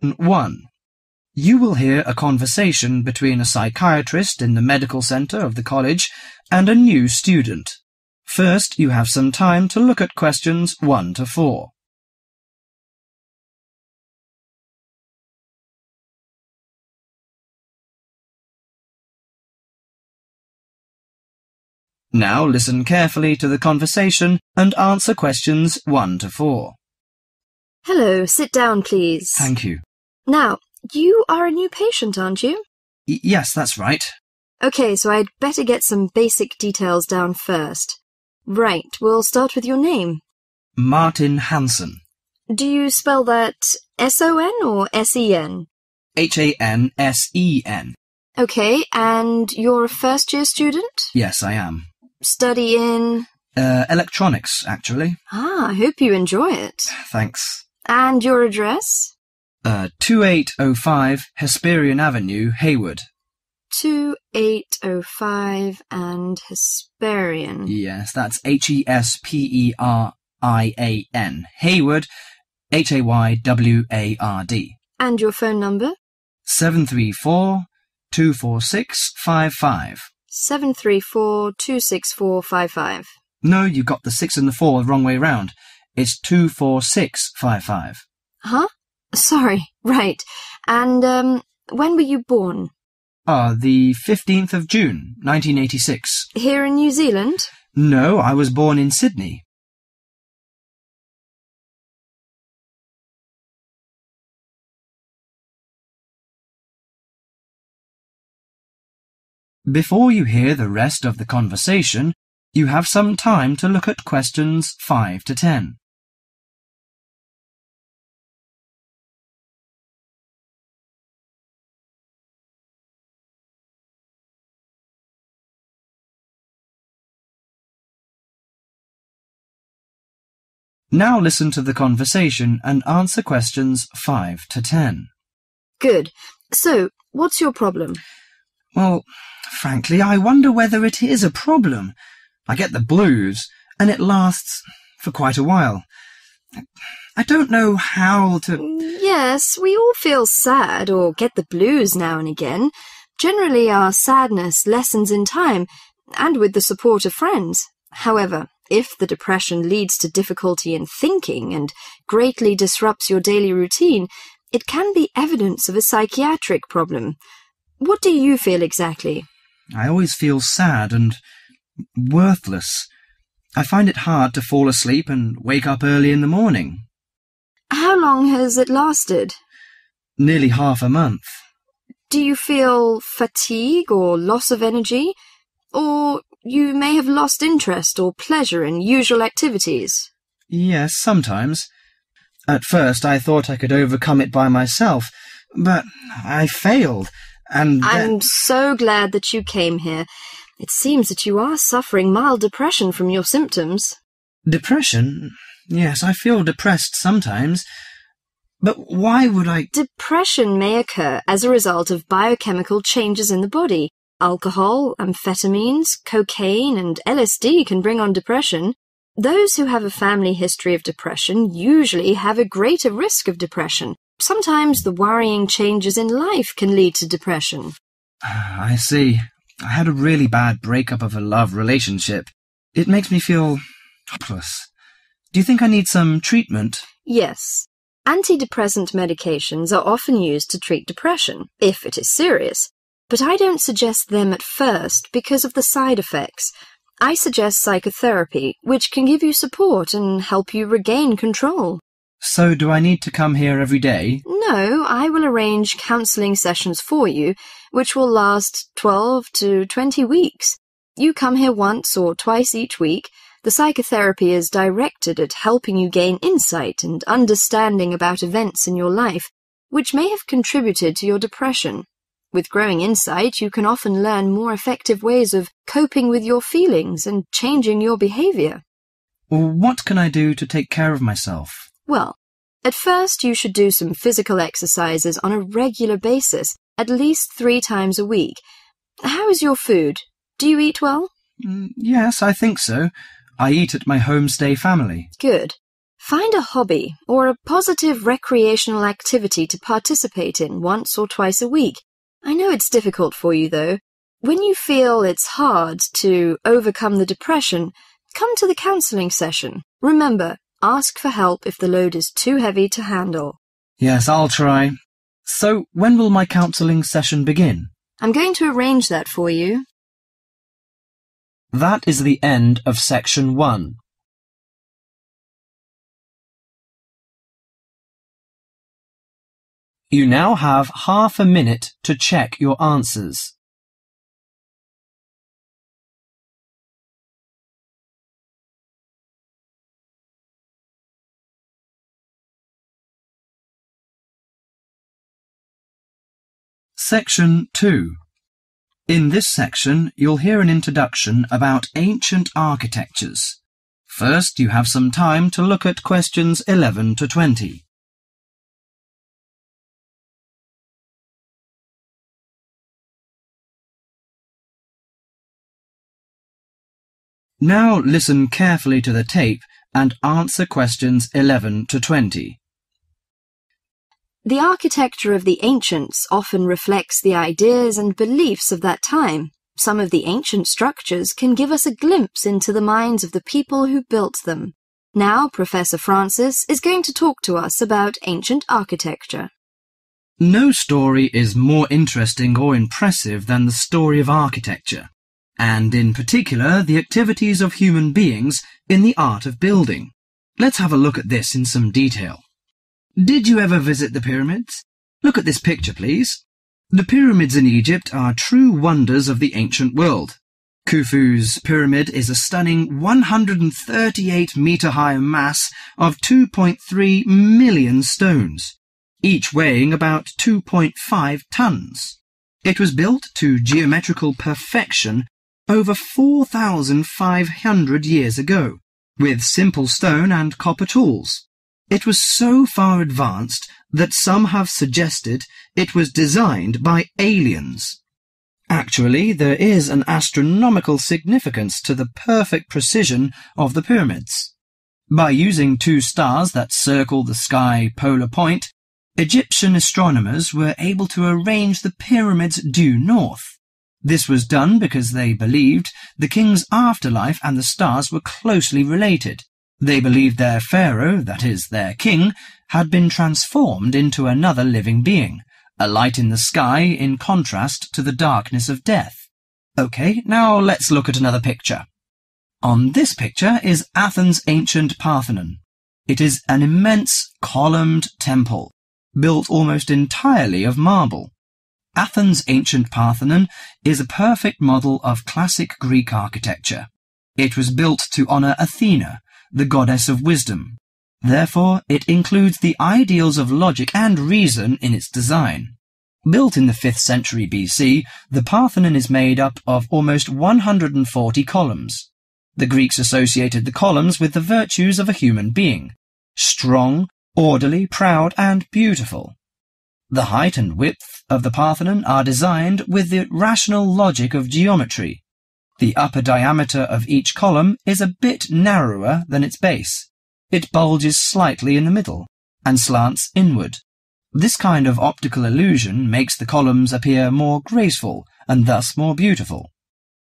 1. You will hear a conversation between a psychiatrist in the medical centre of the college and a new student. First, you have some time to look at questions 1 to 4. Now listen carefully to the conversation and answer questions 1 to 4. Hello, sit down, please. Thank you. Now, you are a new patient, aren't you? Yes, that's right. Okay, so I'd better get some basic details down first. Right, we'll start with your name. Martin Hansen. Do you spell that S-O-N or S-E-N? Hansen. Okay, and you're a first-year student? Yes, I am. Study in? Electronics, actually. I hope you enjoy it. Thanks. And your address? 2805 Hesperian Avenue, Hayward. 2805 and Hesperian. Yes, that's Hesperian. Hayward, Hayward. And your phone number? 734-246-55. 734-264-55. No, you got the 6 and the 4 the wrong way round. It's 246-55. Huh? Sorry, right. And, when were you born? The 15th of June, 1986. Here in New Zealand? No, I was born in Sydney. Before you hear the rest of the conversation, you have some time to look at questions 5 to 10. Now listen to the conversation and answer questions 5 to 10. Good. So, what's your problem? Well, frankly, I wonder whether it is a problem. I get the blues, and it lasts for quite a while. I don't know how to... Yes, we all feel sad or get the blues now and again. Generally, our sadness lessens in time, and with the support of friends. However, if the depression leads to difficulty in thinking and greatly disrupts your daily routine, it can be evidence of a psychiatric problem. What do you feel exactly? I always feel sad and worthless. I find it hard to fall asleep and wake up early in the morning. How long has it lasted? Nearly half a month. Do you feel fatigue or loss of energy? Or you may have lost interest or pleasure in usual activities? Yes, sometimes. At first I thought I could overcome it by myself, but I failed, and I'm so glad that you came here. It seems that you are suffering mild depression from your symptoms. Depression? Yes, I feel depressed sometimes. But why would I... Depression may occur as a result of biochemical changes in the body. Alcohol, amphetamines, cocaine, and LSD can bring on depression. Those who have a family history of depression usually have a greater risk of depression. Sometimes the worrying changes in life can lead to depression. I see. I had a really bad breakup of a love relationship. It makes me feel hopeless. Do you think I need some treatment? Yes. Antidepressant medications are often used to treat depression, if it is serious. But I don't suggest them at first because of the side effects. I suggest psychotherapy, which can give you support and help you regain control. So do I need to come here every day? No, I will arrange counselling sessions for you, which will last 12 to 20 weeks. You come here once or twice each week. The psychotherapy is directed at helping you gain insight and understanding about events in your life, which may have contributed to your depression. With growing insight, you can often learn more effective ways of coping with your feelings and changing your behaviour. Well, what can I do to take care of myself? Well, at first you should do some physical exercises on a regular basis, at least 3 times a week. How is your food? Do you eat well? Yes, I think so. I eat at my homestay family. Good. Find a hobby or a positive recreational activity to participate in once or twice a week. I know it's difficult for you, though. When you feel it's hard to overcome the depression, come to the counselling session. Remember, ask for help if the load is too heavy to handle. Yes, I'll try. So, when will my counselling session begin? I'm going to arrange that for you. That is the end of section 1. You now have half a minute to check your answers. Section 2. In this section, you'll hear an introduction about ancient architectures. First, you have some time to look at questions 11 to 20. Now listen carefully to the tape and answer questions 11 to 20. The architecture of the ancients often reflects the ideas and beliefs of that time. Some of the ancient structures can give us a glimpse into the minds of the people who built them. Now, Professor Francis is going to talk to us about ancient architecture. No story is more interesting or impressive than the story of architecture, and in particular the activities of human beings in the art of building. Let's have a look at this in some detail. Did you ever visit the pyramids? Look at this picture, please. The pyramids in Egypt are true wonders of the ancient world. Khufu's pyramid is a stunning 138-metre-high mass of 2.3 million stones, each weighing about 2.5 tons. It was built to geometrical perfection over 4,500 years ago, with simple stone and copper tools. It was so far advanced that some have suggested it was designed by aliens. Actually, there is an astronomical significance to the perfect precision of the pyramids. By using 2 stars that circle the sky polar point, Egyptian astronomers were able to arrange the pyramids due north. This was done because they believed the king's afterlife and the stars were closely related. They believed their pharaoh, that is, their king, had been transformed into another living being, a light in the sky in contrast to the darkness of death. Okay, now let's look at another picture. On this picture is Athens' ancient Parthenon. It is an immense columned temple, built almost entirely of marble. Athens' ancient Parthenon is a perfect model of classic Greek architecture. It was built to honour Athena, the goddess of wisdom. Therefore, it includes the ideals of logic and reason in its design. Built in the 5th century BC, the Parthenon is made up of almost 140 columns. The Greeks associated the columns with the virtues of a human being: strong, orderly, proud, and beautiful. The height and width of the Parthenon are designed with the rational logic of geometry. The upper diameter of each column is a bit narrower than its base. It bulges slightly in the middle and slants inward. This kind of optical illusion makes the columns appear more graceful and thus more beautiful.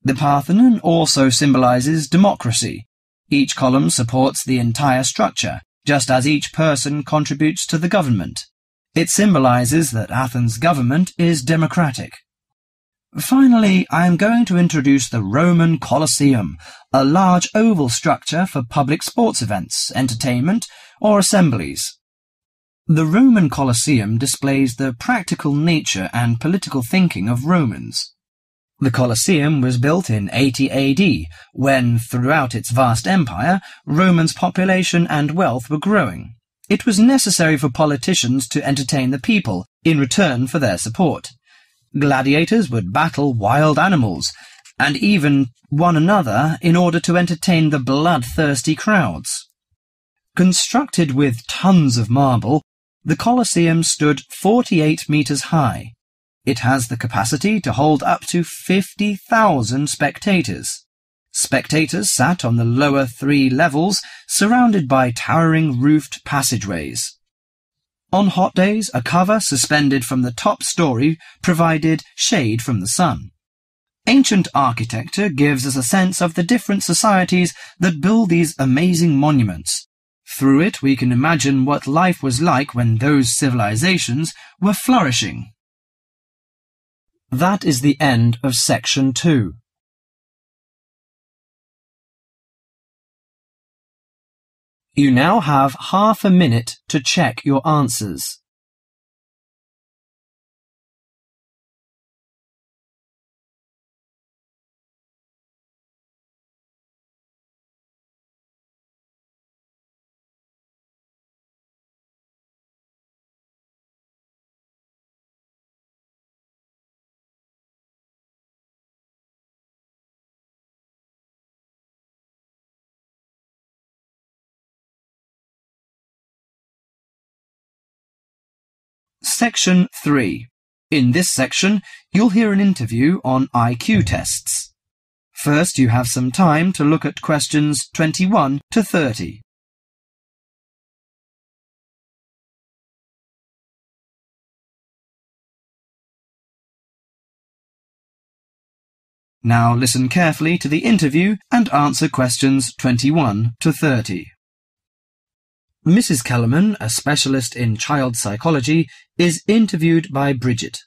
The Parthenon also symbolizes democracy. Each column supports the entire structure, just as each person contributes to the government. It symbolizes that Athens' government is democratic. Finally, I am going to introduce the Roman Coliseum, a large oval structure for public sports events, entertainment, or assemblies. The Roman Coliseum displays the practical nature and political thinking of Romans. The Colosseum was built in 80 AD, when, throughout its vast empire, Romans' population and wealth were growing. It was necessary for politicians to entertain the people in return for their support. Gladiators would battle wild animals, and even one another, in order to entertain the bloodthirsty crowds. Constructed with tons of marble, the Colosseum stood 48 meters high. It has the capacity to hold up to 50,000 spectators. Spectators sat on the lower 3 levels, surrounded by towering roofed passageways. On hot days, a cover suspended from the top story provided shade from the sun. Ancient architecture gives us a sense of the different societies that build these amazing monuments. Through it, we can imagine what life was like when those civilizations were flourishing. That is the end of section 2. You now have half a minute to check your answers. Section 3. In this section, you'll hear an interview on IQ tests. First, you have some time to look at questions 21 to 30. Now listen carefully to the interview and answer questions 21 to 30. Mrs. Kellerman, a specialist in child psychology, is interviewed by Bridget.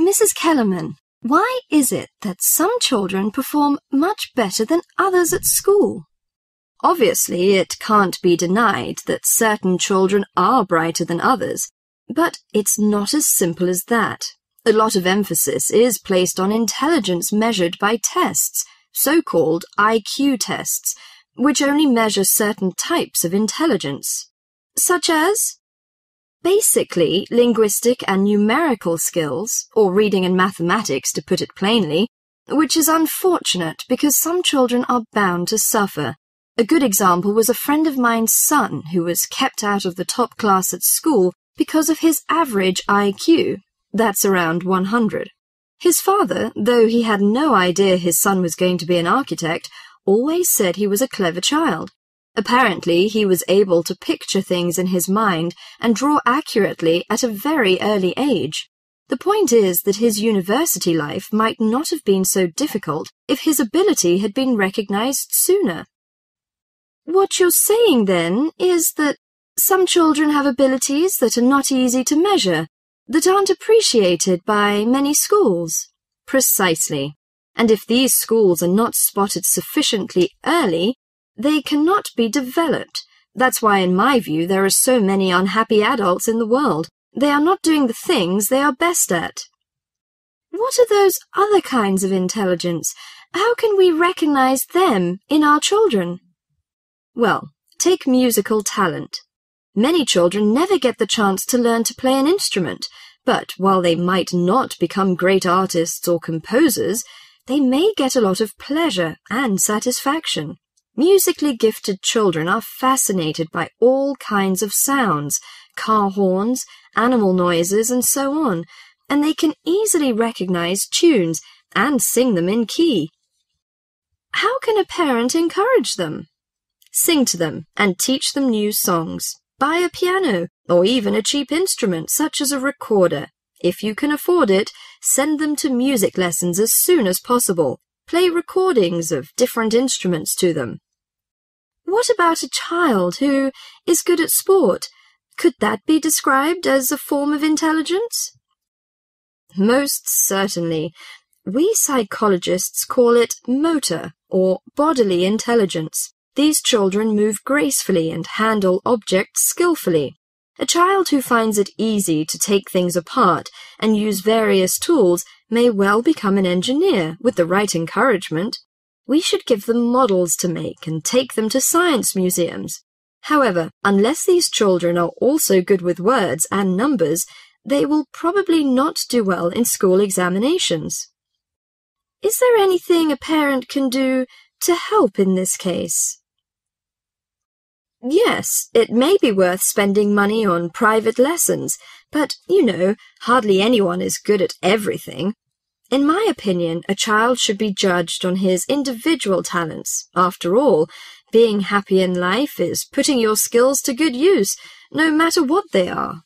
Mrs. Kellerman, why is it that some children perform much better than others at school? Obviously, it can't be denied that certain children are brighter than others, but it's not as simple as that. A lot of emphasis is placed on intelligence measured by tests, so-called IQ tests, which only measure certain types of intelligence, such as basically linguistic and numerical skills, or reading and mathematics to put it plainly, which is unfortunate because some children are bound to suffer. A good example was a friend of mine's son who was kept out of the top class at school because of his average IQ. That's around 100. His father, though he had no idea his son was going to be an architect, always said he was a clever child. Apparently, he was able to picture things in his mind and draw accurately at a very early age. The point is that his university life might not have been so difficult if his ability had been recognized sooner. What you're saying, then, is that some children have abilities that are not easy to measure, that aren't appreciated by many schools. Precisely. And if these schools are not spotted sufficiently early, they cannot be developed. That's why, in my view, there are so many unhappy adults in the world. They are not doing the things they are best at. What are those other kinds of intelligence? How can we recognize them in our children? Well, take musical talent. Many children never get the chance to learn to play an instrument, but while they might not become great artists or composers, they may get a lot of pleasure and satisfaction. Musically gifted children are fascinated by all kinds of sounds, car horns, animal noises, and so on, and they can easily recognize tunes and sing them in key. How can a parent encourage them? Sing to them and teach them new songs. Buy a piano or even a cheap instrument such as a recorder. If you can afford it, send them to music lessons as soon as possible. Play recordings of different instruments to them. What about a child who is good at sport? Could that be described as a form of intelligence? Most certainly. We psychologists call it motor or bodily intelligence. These children move gracefully and handle objects skillfully. A child who finds it easy to take things apart and use various tools may well become an engineer with the right encouragement. We should give them models to make and take them to science museums. However, unless these children are also good with words and numbers, they will probably not do well in school examinations. Is there anything a parent can do to help in this case? Yes, it may be worth spending money on private lessons, but, hardly anyone is good at everything. In my opinion, a child should be judged on his individual talents. After all, being happy in life is putting your skills to good use, no matter what they are.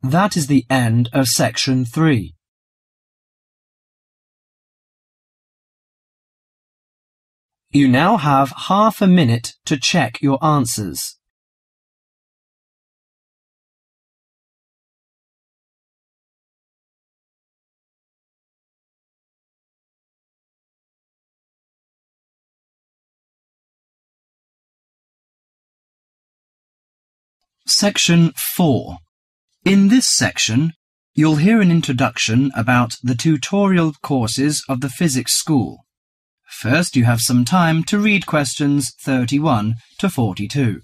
That is the end of section 3. You now have half a minute to check your answers. Section 4. In this section, you'll hear an introduction about the tutorial courses of the physics school. First, you have some time to read questions 31 to 42.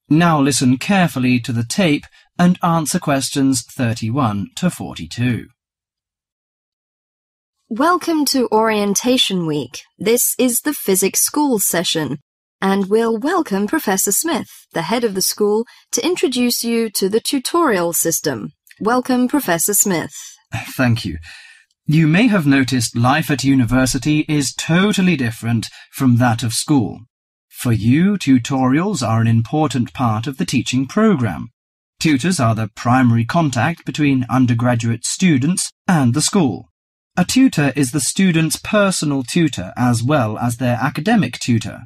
Now listen carefully to the tape and answer questions 31 to 42. Welcome to Orientation Week. This is the physics school session, and we'll welcome Professor Smith, the head of the school, to introduce you to the tutorial system. Welcome, Professor Smith. Thank you. You may have noticed life at university is totally different from that of school. For you, tutorials are an important part of the teaching program. Tutors are the primary contact between undergraduate students and the school. A tutor is the student's personal tutor as well as their academic tutor.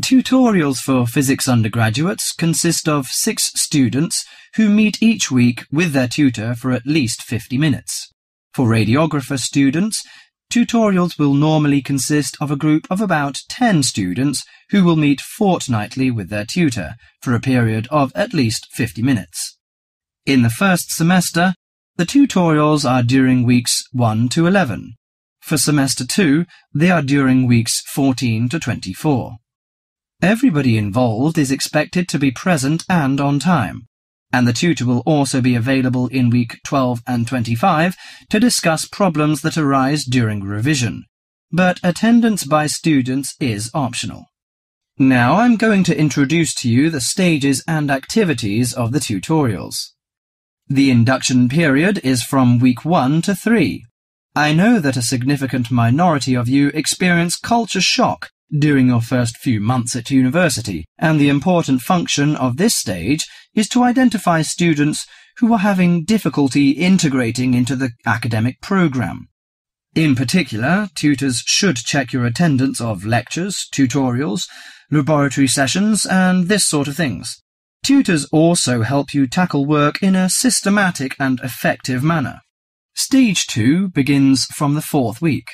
Tutorials for physics undergraduates consist of 6 students who meet each week with their tutor for at least 50 minutes. For radiographer students, tutorials will normally consist of a group of about 10 students who will meet fortnightly with their tutor for a period of at least 50 minutes. In the first semester, the tutorials are during weeks 1 to 11. For semester 2, they are during weeks 14 to 24. Everybody involved is expected to be present and on time, and the tutor will also be available in week 12 and 25 to discuss problems that arise during revision, but attendance by students is optional. Now I'm going to introduce to you the stages and activities of the tutorials. The induction period is from week 1 to 3. I know that a significant minority of you experience culture shock during your first few months at university, and the important function of this stage is to identify students who are having difficulty integrating into the academic program. In particular, tutors should check your attendance of lectures, tutorials, laboratory sessions, and this sort of things. Tutors also help you tackle work in a systematic and effective manner. Stage 2 begins from the 4th week.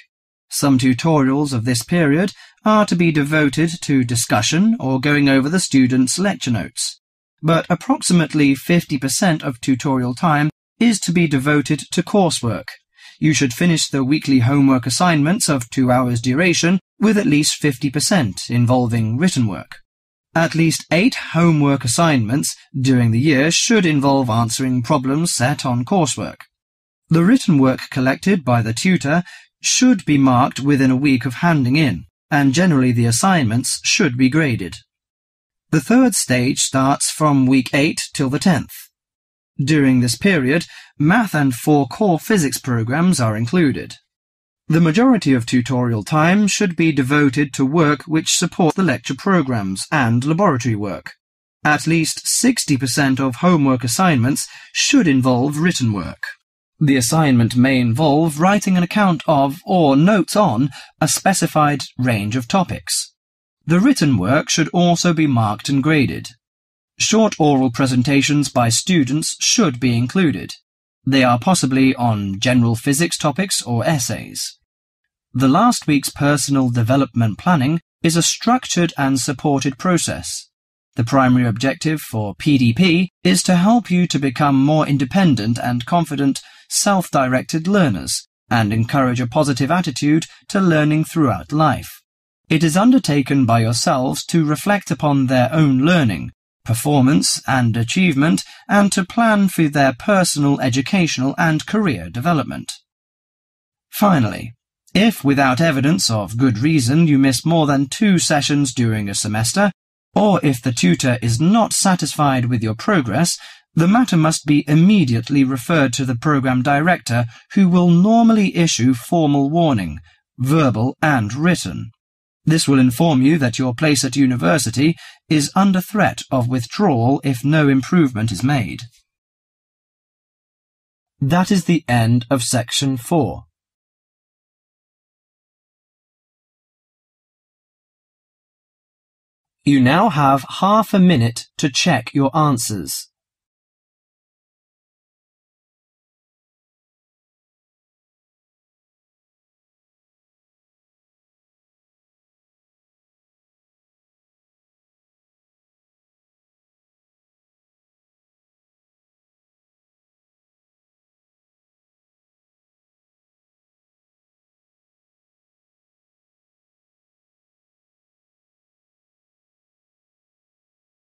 Some tutorials of this period are to be devoted to discussion or going over the students' lecture notes, but approximately 50% of tutorial time is to be devoted to coursework. You should finish the weekly homework assignments of 2 hours duration with at least 50% involving written work. At least 8 homework assignments during the year should involve answering problems set on coursework. The written work collected by the tutor should be marked within a week of handing in, and generally the assignments should be graded. The 3rd stage starts from week 8 till the 10th. During this period, math and 4 core physics programs are included. The majority of tutorial time should be devoted to work which support the lecture programs and laboratory work. At least 60% of homework assignments should involve written work. The assignment may involve writing an account of or notes on a specified range of topics. The written work should also be marked and graded. Short oral presentations by students should be included. They are possibly on general physics topics or essays. The last week's personal development planning is a structured and supported process. The primary objective for PDP is to help you to become more independent and confident, self-directed learners, and encourage a positive attitude to learning throughout life. It is undertaken by yourselves to reflect upon their own learning, performance and achievement, and to plan for their personal, educational and career development. Finally, if without evidence of good reason you miss more than 2 sessions during a semester, or if the tutor is not satisfied with your progress, the matter must be immediately referred to the program director, who will normally issue formal warning, verbal and written. This will inform you that your place at university is under threat of withdrawal if no improvement is made. That is the end of section 4. You now have half a minute to check your answers.